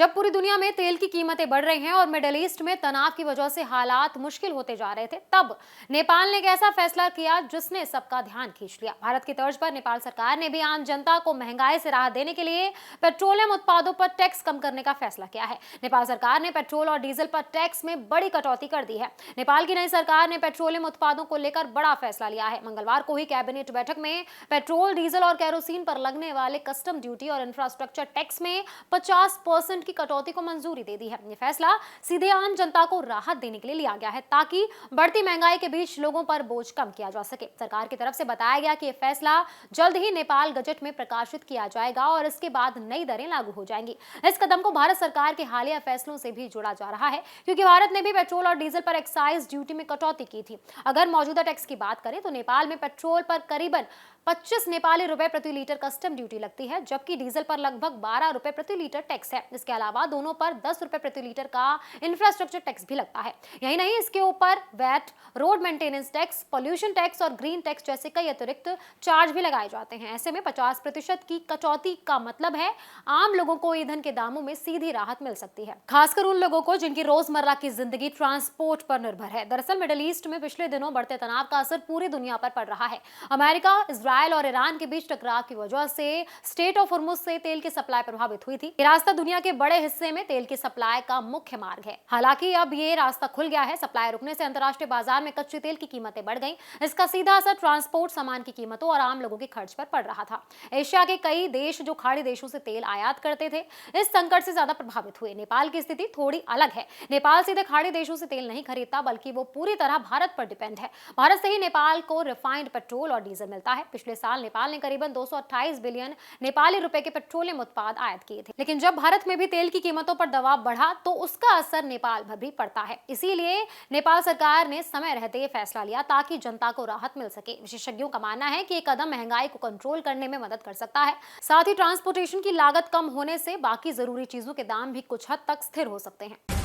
जब पूरी दुनिया में तेल की कीमतें बढ़ रही हैं और मिडिल ईस्ट में तनाव की वजह से हालात मुश्किल होते जा रहे थे, तब नेपाल ने एक ऐसा फैसला किया जिसने सबका ध्यान खींच लिया। भारत की तर्ज पर नेपाल सरकार ने भी आम जनता को महंगाई से राहत देने के लिए पेट्रोलियम उत्पादों पर टैक्स कम करने का फैसला किया है। नेपाल सरकार ने पेट्रोल और डीजल पर टैक्स में बड़ी कटौती कर दी है। नेपाल की नई सरकार ने पेट्रोलियम उत्पादों को लेकर बड़ा फैसला लिया है। मंगलवार को हुई कैबिनेट बैठक में पेट्रोल, डीजल और केरोसिन पर लगने वाले कस्टम ड्यूटी और इंफ्रास्ट्रक्चर टैक्स में 50% की कटौती को मंजूरी दे दी है। यह फैसला सीधे आम जनता को राहत देने के लिए लिया गया है ताकि बढ़ती महंगाई के बीच लोगों पर बोझ कम किया जा सके। सरकार की तरफ से बताया गया कि यह फैसला जल्द ही नेपाल गजट में प्रकाशित किया जाएगा और इसके बाद नई दरें लागू हो जाएंगी। इस कदम को भारत सरकार के हालिया फैसलों से भी जोड़ा जा रहा है, क्योंकि भारत ने भी पेट्रोल और डीजल पर एक्साइज ड्यूटी में कटौती की थी। अगर मौजूदा टैक्स की बात करें तो नेपाल में पेट्रोल पर करीबन 25 नेपाली रुपए प्रति लीटर कस्टम ड्यूटी लगती है, जबकि डीजल पर लगभग 12 रुपए प्रति लीटर टैक्स है। इसके अलावा दोनों पर 10 रुपए प्रति लीटर का इंफ्रास्ट्रक्चर टैक्स भी लगता है। यही नहीं, इसके ऊपर VAT, road maintenance tax, pollution tax और ग्रीन टैक्स जैसे कई अतिरिक्त चार्ज भी लगाए जाते हैं। ऐसे में 50% की कटौती का मतलब है आम लोगों को ईंधन के दामों में सीधी राहत मिल सकती है, खासकर उन लोगों को जिनकी रोजमर्रा की जिंदगी ट्रांसपोर्ट पर निर्भर है। दरअसल मिडिल ईस्ट में पिछले दिनों बढ़ते तनाव का असर पूरी दुनिया पर पड़ रहा है। अमेरिका, इजराइल और ईरान के बीच टकराव की वजह से स्ट्रेट ऑफ हॉर्मुज से तेल की सप्लाई प्रभावित हुई थी। ये रास्ता दुनिया के बड़े हिस्से में तेल की सप्लाई का मुख्य मार्ग है। हालांकि अब ये रास्ता खुल गया है। सप्लाई रुकने से अंतर्राष्ट्रीय बाजार में कच्चे तेल की कीमतें बढ़ गईं। इसका सीधा असर ट्रांसपोर्ट, सामान की कीमतों और आम लोगों के खर्च पर पड़ रहा था। एशिया के कई देश जो खाड़ी देशों से तेल आयात करते थे, इस संकट से ज्यादा प्रभावित हुए। नेपाल की स्थिति थोड़ी अलग है। नेपाल सीधे खाड़ी देशों से तेल नहीं खरीदता, बल्कि वो पूरी तरह भारत पर डिपेंड है। भारत से ही नेपाल को रिफाइंड पेट्रोल और डीजल मिलता है। पिछले साल नेपाल ने करीबन 228 बिलियन नेपाली रुपए के पेट्रोलियम उत्पाद आयात किए थे। लेकिन जब भारत में भी तेल की कीमतों पर दबाव बढ़ा तो उसका असर नेपाल पर भी पड़ता है। इसीलिए नेपाल सरकार ने समय रहते ये फैसला लिया ताकि जनता को राहत मिल सके। विशेषज्ञों का मानना है कि ये कदम महंगाई को कंट्रोल करने में मदद कर सकता है। साथ ही ट्रांसपोर्टेशन की लागत कम होने से बाकी जरूरी चीजों के दाम भी कुछ हद तक स्थिर हो सकते हैं।